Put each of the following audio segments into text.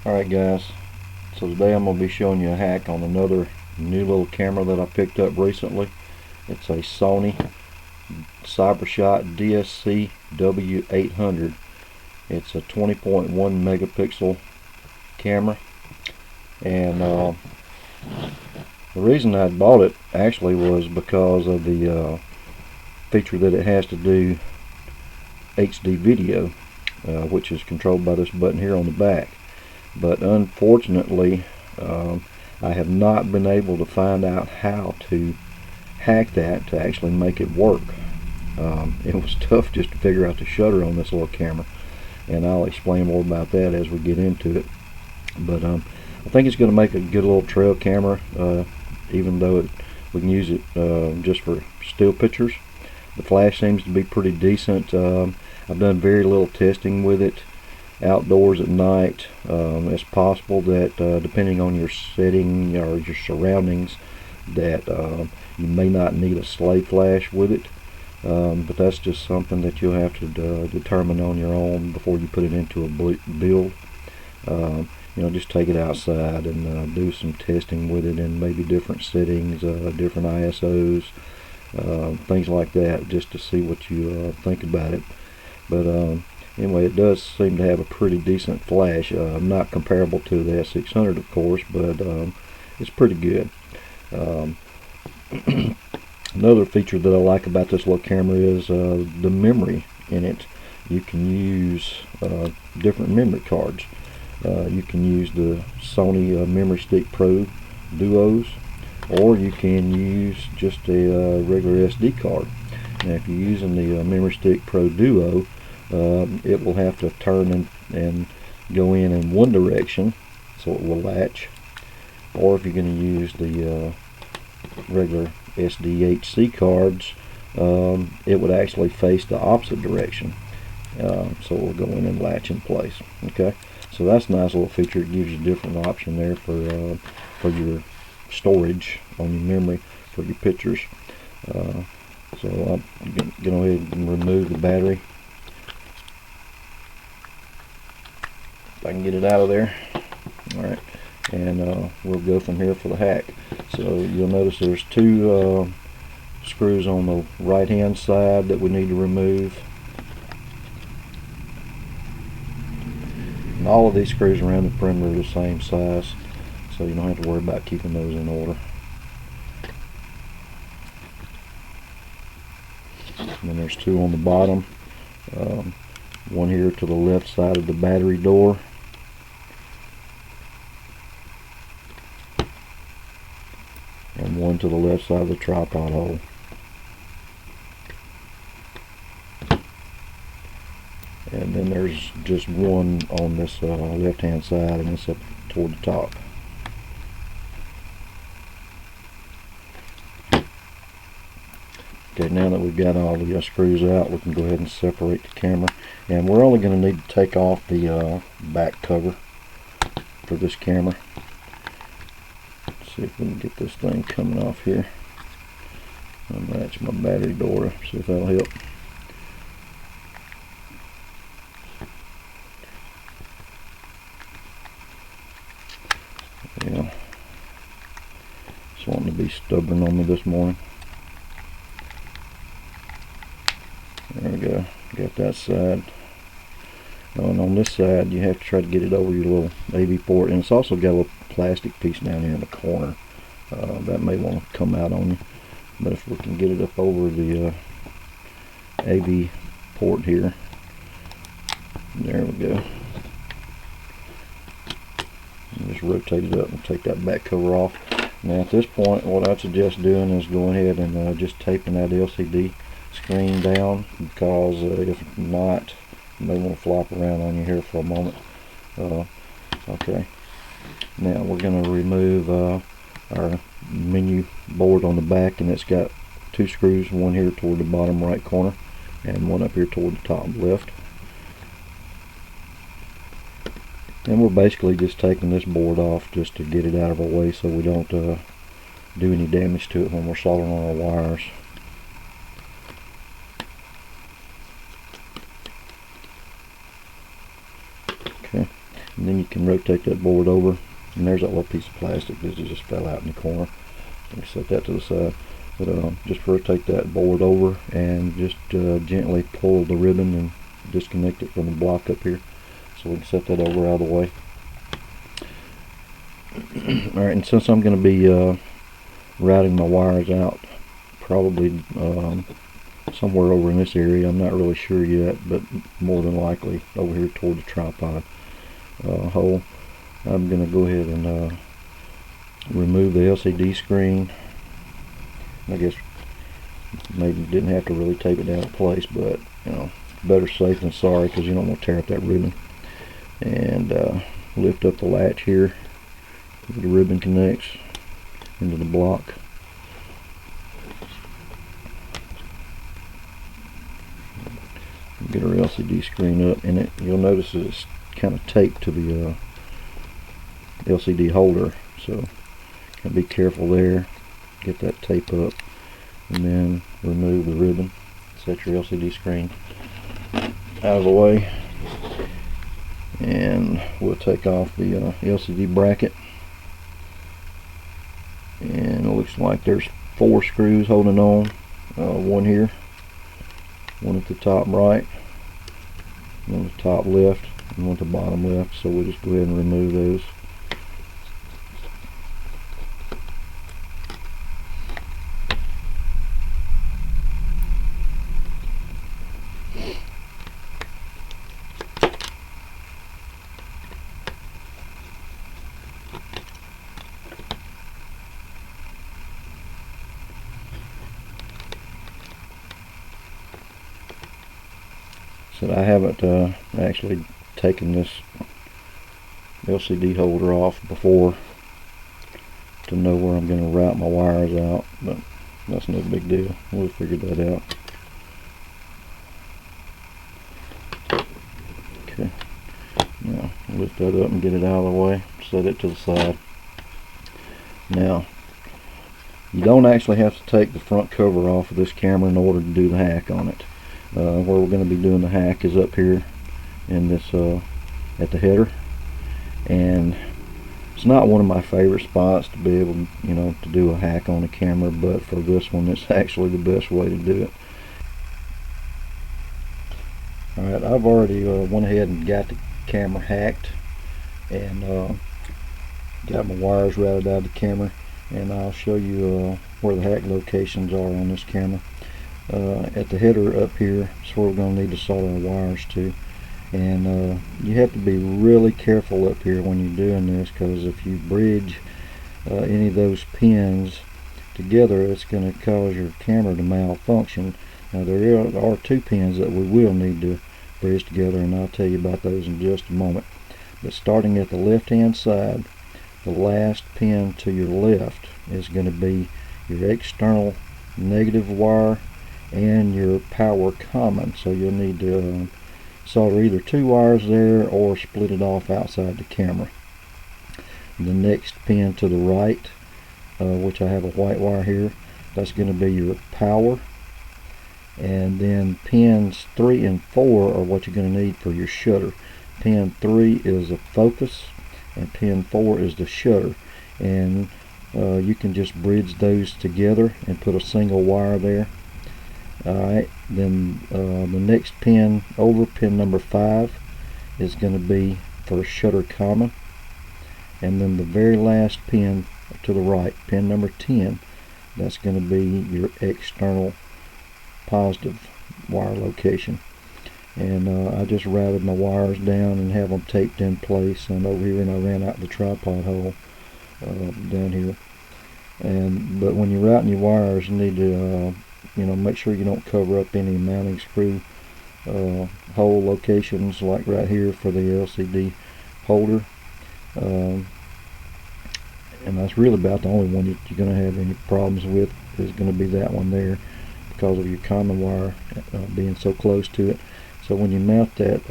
Alright guys, so today I'm going to be showing you a hack on another new little camera that I picked up recently. It's a Sony CyberShot W800. It's a 20.1 megapixel camera, and the reason I bought it actually was because of the feature that it has to do HD video, which is controlled by this button here on the back. But unfortunately, I have not been able to find out how to hack that to actually make it work. It was tough just to figure out the shutter on this little camera, and I'll explain more about that as we get into it. But I think it's going to make a good little trail camera, even though we can use it just for still pictures. The flash seems to be pretty decent. I've done very little testing with it outdoors at night. It's possible that depending on your setting or your surroundings, that you may not need a slave flash with it, but that's just something that you'll have to determine on your own before you put it into a build. Just take it outside and do some testing with it in maybe different settings, different ISOs, things like that, just to see what you think about it. But anyway, it does seem to have a pretty decent flash, not comparable to the S600 of course, but it's pretty good. Another feature that I like about this little camera is the memory in it. You can use different memory cards. You can use the Sony Memory Stick Pro Duos, or you can use just a regular SD card. Now if you're using the Memory Stick Pro Duo, it will have to turn and go in one direction, so it will latch. Or if you're going to use the regular SDHC cards, it would actually face the opposite direction, so it will go in and latch in place. Okay, so that's a nice little feature. It gives you a different option there for your storage on your memory for your pictures. So I'm going to go ahead and remove the battery. If I can get it out of there. Alright, and we'll go from here for the hack. So you'll notice there's two screws on the right hand side that we need to remove. And all of these screws around the perimeter are the same size, so you don't have to worry about keeping those in order. And then there's two on the bottom, one here to the left side of the battery door, and one to the left side of the tripod hole. And then there's just one on this left hand side, and it's up toward the top. Okay, now that we've got all the screws out, we can go ahead and separate the camera. And we're only going to need to take off the back cover for this camera. Let's see if we can get this thing coming off here. I'll match my battery door, see if that'll help. Yeah, it's wanting to be stubborn on me this morning. There we go, got that side. And on this side you have to try to get it over your little AV port, and it's also got a little plastic piece down here in the corner that may want to come out on you. But if we can get it up over the AV port here, there we go. And just rotate it up and take that back cover off. Now at this point, what I'd suggest doing is going ahead and just taping that LCD screen down, because if not, you may want to flop around on your hair for a moment. Okay, now we're going to remove our menu board on the back, and it's got two screws, one here toward the bottom right corner and one up here toward the top left. And we're basically just taking this board off just to get it out of our way, so we don't do any damage to it when we're soldering on our wires. and then you can rotate that board over, and there's that little piece of plastic that just fell out in the corner. Let me set that to the side. But just rotate that board over and just gently pull the ribbon and disconnect it from the block up here, so we can set that over out of the way. Alright, and since I'm going to be routing my wires out probably somewhere over in this area, I'm not really sure yet, but more than likely over here toward the tripod hole, I'm going to go ahead and remove the LCD screen. I guess maybe didn't have to really tape it down in place, but you know, better safe than sorry, because you don't want to tear up that ribbon. And lift up the latch here where the ribbon connects into the block. Get our LCD screen up, and you'll notice that it's kind of taped to the LCD holder, so gotta be careful there. Get that tape up, and then remove the ribbon. Set your LCD screen out of the way, and we'll take off the LCD bracket. And it looks like there's 4 screws holding on. One here, one at the top right, one at the top left, and one at the bottom left. So we'll just go ahead and remove those. So I haven't actually taken this LCD holder off before to know where I'm going to route my wires out, but that's no big deal. We'll figure that out. Okay, now lift that up and get it out of the way. Set it to the side. Now, you don't actually have to take the front cover off of this camera in order to do the hack on it. Where we're going to be doing the hack is up here in this at the header, and it's not one of my favorite spots to be able to, you know, to do a hack on a camera, but for this one it's actually the best way to do it. Alright, I've already went ahead and got the camera hacked, and got my wires routed out of the camera, and I'll show you where the hack locations are on this camera. At the header up here is where we're going to need to solder our wires to, and you have to be really careful up here when you're doing this, because if you bridge any of those pins together, it's going to cause your camera to malfunction. Now there are 2 pins that we will need to bridge together, and I'll tell you about those in just a moment. But starting at the left hand side, the last pin to your left is going to be your external negative wire and your power common. So you'll need to solder either 2 wires there or split it off outside the camera. The next pin to the right, which I have a white wire here, that's going to be your power, and then pins 3 and 4 are what you're going to need for your shutter. Pin 3 is a focus, and pin 4 is the shutter, and you can just bridge those together and put a single wire there. Alright, then the next pin over, pin number 5, is going to be for shutter common, and then the very last pin to the right, pin number 10, that's going to be your external positive wire location. And I just routed my wires down and have them taped in place, and over here, and I ran out the tripod hole down here. But when you're routing your wires, you need to you know, make sure you don't cover up any mounting screw hole locations, like right here for the LCD holder, and that's really about the only one that you're going to have any problems with, is going to be that one there, because of your common wire being so close to it. So when you mount that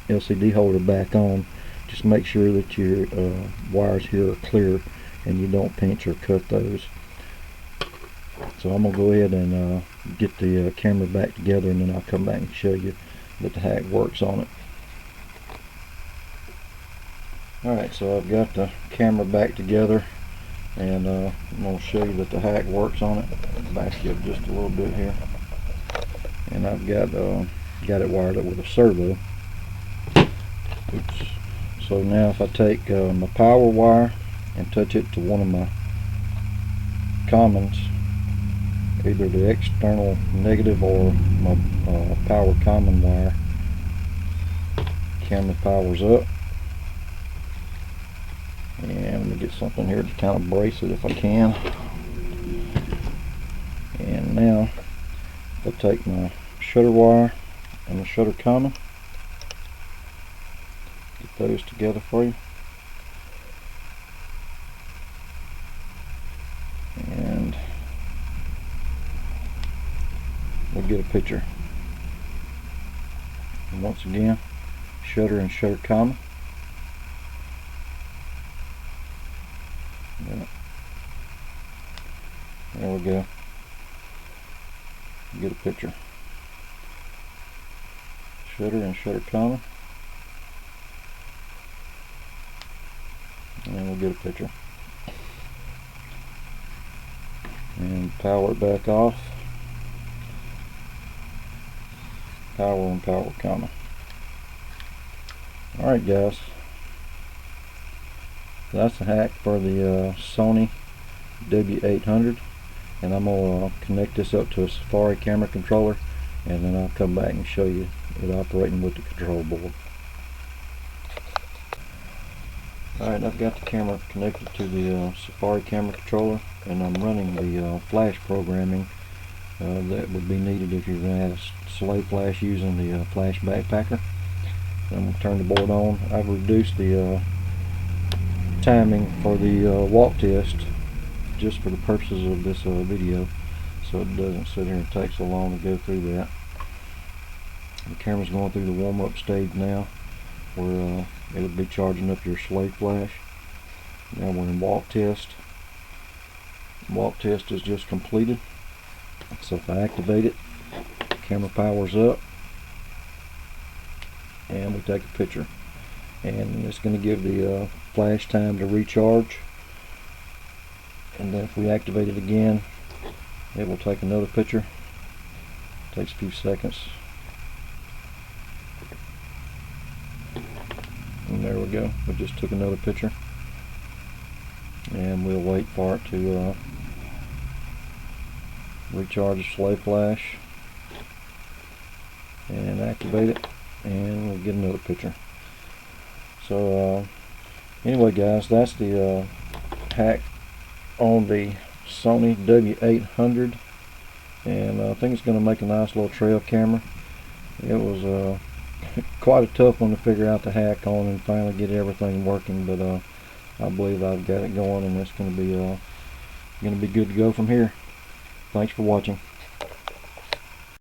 LCD holder back on, just make sure that your wires here are clear and you don't pinch or cut those. So I'm going to go ahead and get the camera back together, and then I'll come back and show you that the hack works on it. Alright, so I've got the camera back together, and I'm going to show you that the hack works on it. Back you up just a little bit here, and I've got it wired up with a servo. Oops. So now if I take my power wire and touch it to one of my commons, either the external negative or my power common wire, camera powers up. And let me get something here to kind of brace it if I can. And now I'll take my shutter wire and the shutter common, get those together for you, and we'll get a picture. And once again, shutter and shutter common. Yeah. There we go. Get a picture. Shutter and shutter common, and we'll get a picture. And power it back off. Power and power common. Alright guys, that's the hack for the Sony W800, and I'm going to connect this up to a Safari camera controller, and then I'll come back and show you it operating with the control board. Alright, I've got the camera connected to the Safari camera controller, and I'm running the flash programming that would be needed if you're going to have slave flash using the flash backpacker. I'm going to turn the board on. I've reduced the timing for the walk test just for the purposes of this video, so it doesn't sit here and take so long to go through that. The camera's going through the warm-up stage now, where it'll be charging up your slave flash. Now we're in walk test. Walk test is just completed. So if I activate it, the camera powers up, and we take a picture. And it's going to give the flash time to recharge. And then if we activate it again, it will take another picture. It takes a few seconds. And there we go. We just took another picture. And we'll wait for it to recharge the slave flash and activate it, and we'll get another picture. So anyway guys, that's the hack on the Sony W800, and I think it's going to make a nice little trail camera. It was quite a tough one to figure out the hack on and finally get everything working, but I believe I've got it going, and it's going to be good to go from here. Thanks for watching.